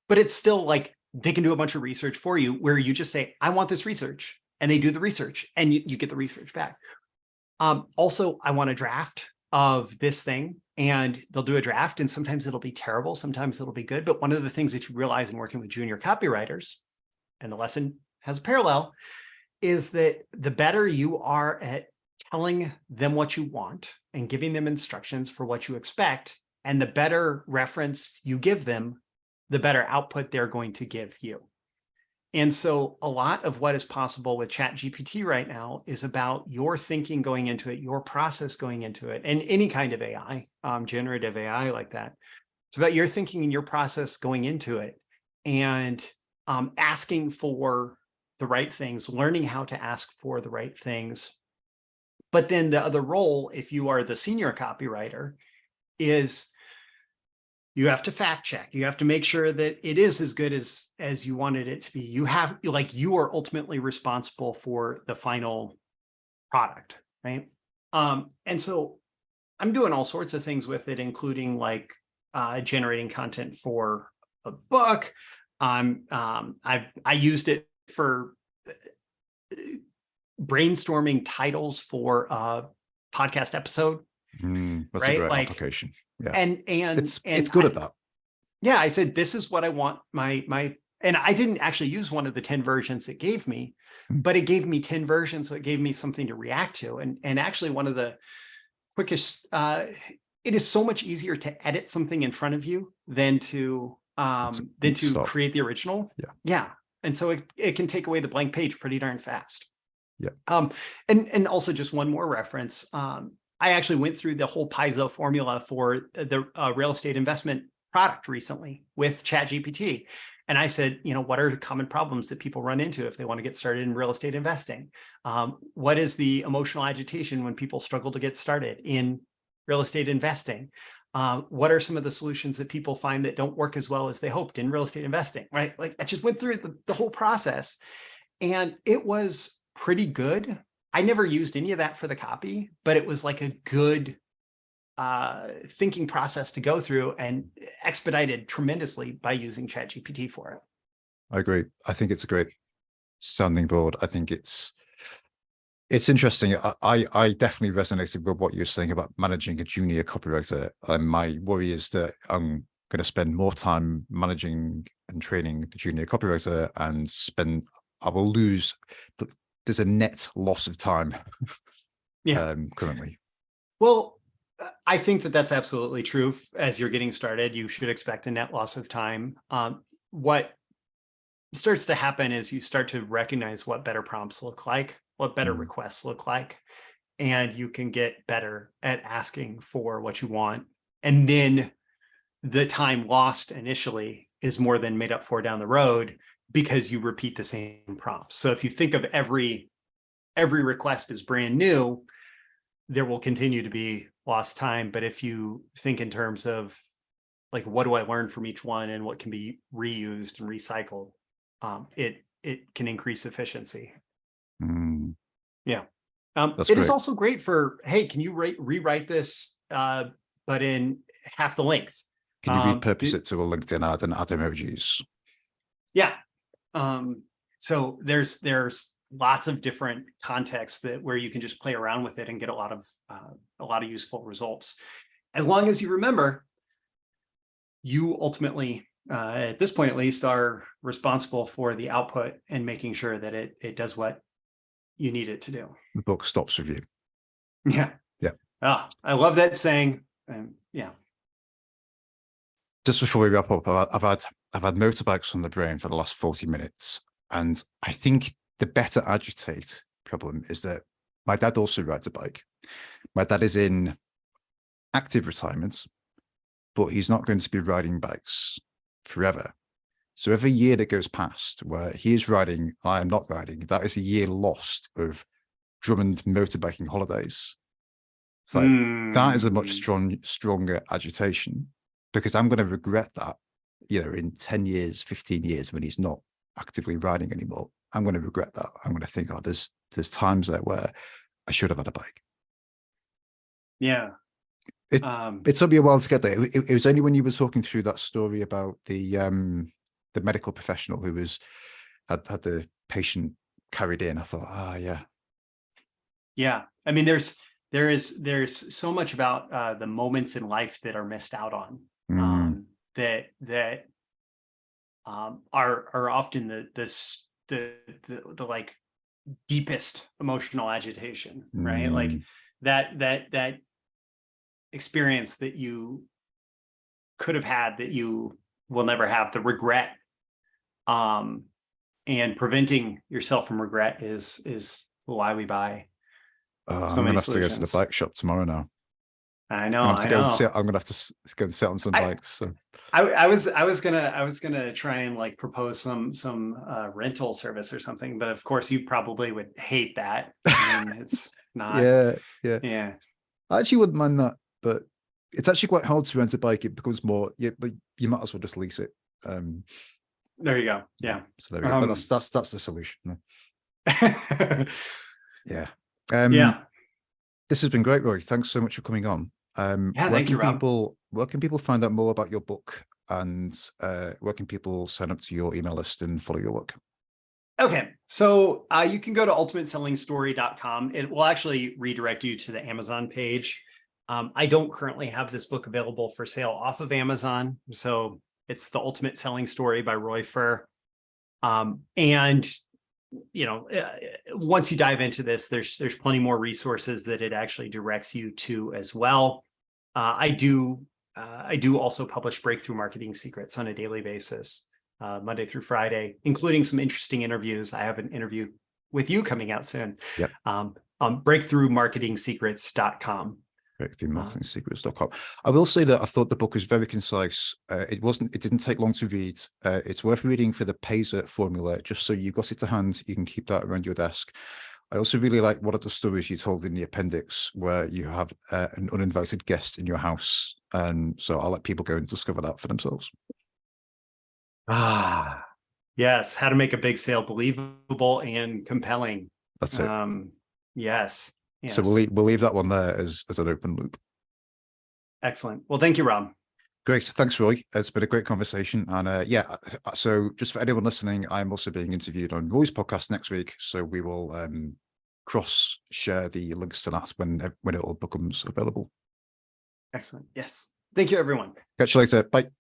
But it's still like they can do a bunch of research for you, where you just say, I want this research, and they do the research, and you get the research back. Also, I want a draft of this thing, and they'll do a draft, and sometimes it'll be terrible, sometimes it'll be good. But one of the things that you realize in working with junior copywriters, and the lesson has a parallel, is that the better you are at telling them what you want and giving them instructions for what you expect, and the better reference you give them, the better output they're going to give you. And so a lot of what is possible with ChatGPT right now is about your thinking going into it, your process going into it, and any kind of AI, generative AI like that. It's about your thinking and your process going into it, and asking for the right things, learning how to ask for the right things. But then the other role, if you are the senior copywriter, is you have to fact check. You have to make sure that it is as good as you wanted it to be. You are ultimately responsible for the final product, right? And so I'm doing all sorts of things with it, including like generating content for a book. I used it for brainstorming titles for a podcast episode. That's right? a great application. Yeah. And it's good at that. Yeah. I said, this is what I want and I didn't actually use one of the 10 versions it gave me, but it gave me 10 versions. So it gave me something to react to. And actually one of the quickest, it is so much easier to edit something in front of you than to than to Stop. create the original. Yeah. Yeah. And so it can take away the blank page pretty darn fast. Yeah. And also just one more reference. I actually went through the whole PAISA formula for the real estate investment product recently with ChatGPT. And I said, what are common problems that people run into if they want to get started in real estate investing? What is the emotional agitation when people struggle to get started in real estate investing? What are some of the solutions that people find that don't work as well as they hoped in real estate investing, right? Like I just went through the whole process and it was pretty good. I never used any of that for the copy, but it was like a good thinking process to go through and expedited tremendously by using ChatGPT for it. I agree. I think it's a great sounding board. I think it's interesting. I definitely resonated with what you're saying about managing a junior copywriter. And my worry is that I'm going to spend more time managing and training the junior copywriter and I will lose. There's a net loss of time. Yeah. Currently. Well, I think that that's absolutely true. As you're getting started, you should expect a net loss of time. What starts to happen is you start to recognize what better prompts look like, what better requests look like, and you can get better at asking for what you want. And then the time lost initially is more than made up for down the road because you repeat the same prompts. So if you think of every request as brand new, there will continue to be lost time. But if you think in terms of like, what do I learn from each one and what can be reused and recycled, it can increase efficiency. Yeah. It is also great for, hey, can you rewrite this, but in half the length? Can you repurpose it to a LinkedIn ad and add emojis? Yeah. So there's lots of different contexts where you can just play around with it and get a lot of useful results. As long as you remember, you ultimately, at this point at least, are responsible for the output and making sure that it does what you need it to do. The book stops with you. Yeah. Yeah. I love that saying. Yeah. Just before we wrap up, I've had motorbikes on the brain for the last 40 minutes. And I think the better agitate problem is that my dad also rides a bike. My dad is in active retirement, but he's not going to be riding bikes forever. So every year that goes past where he is riding, I am not riding, that is a year lost of Drummond motorbiking holidays. So that is a much stronger agitation, because I'm going to regret that, in 10 years, 15 years, when he's not actively riding anymore. I'm going to regret that. I'm going to think, there's times there where I should have had a bike. Yeah. It took me a while to get there. It was only when you were talking through that story about the medical professional who had the patient carried in. I thought, yeah. Yeah. I mean, there's so much about the moments in life that are missed out on, that are often the like deepest emotional agitation, right? Like that experience that you could have had that you will never have, the regret, and preventing yourself from regret is why we buy so many solutions. I'm gonna have to go to the bike shop tomorrow now. I know. I'm gonna have to go and sit on some bikes. So I was gonna try and like propose some rental service or something, but of course you probably would hate that. I mean, it's not. Yeah. I actually wouldn't mind that, but it's actually quite hard to rent a bike. It becomes more. But you might as well just lease it. There you go. Yeah. So there we go. But that's the solution. Yeah. Yeah. This has been great, Roy. Thanks so much for coming on. Thank you, Rob. Where can people find out more about your book, and where can people sign up to your email list and follow your work? Okay, so you can go to ultimatesellingstory.com. It will actually redirect you to the Amazon page. I don't currently have this book available for sale off of Amazon, so it's The Ultimate Selling Story by Roy Furr. And once you dive into this, there's plenty more resources that it actually directs you to as well. I do I do also publish breakthrough marketing secrets on a daily basis, Monday through Friday, including some interesting interviews. I have an interview with you coming out soon. Yep. On breakthroughmarketingsecrets.com. breakthroughmarketingsecrets.com. I will say that I thought the book was very concise. It didn't take long to read. It's worth reading for the PAISA formula, just so you got it to hand. You can keep that around your desk. I also really like one of the stories you told in the appendix where you have an uninvited guest in your house. And so I'll let people go and discover that for themselves. Yes. How to make a big sale believable and compelling. That's it. Yes. So we'll leave that one there as an open loop. Excellent. Well, thank you, Rob. Great. Thanks, Roy. It's been a great conversation. And yeah, so just for anyone listening, I'm also being interviewed on Roy's podcast next week. So we will cross share the links to that when it all becomes available. Excellent. Yes. Thank you, everyone. Catch you later. Bye.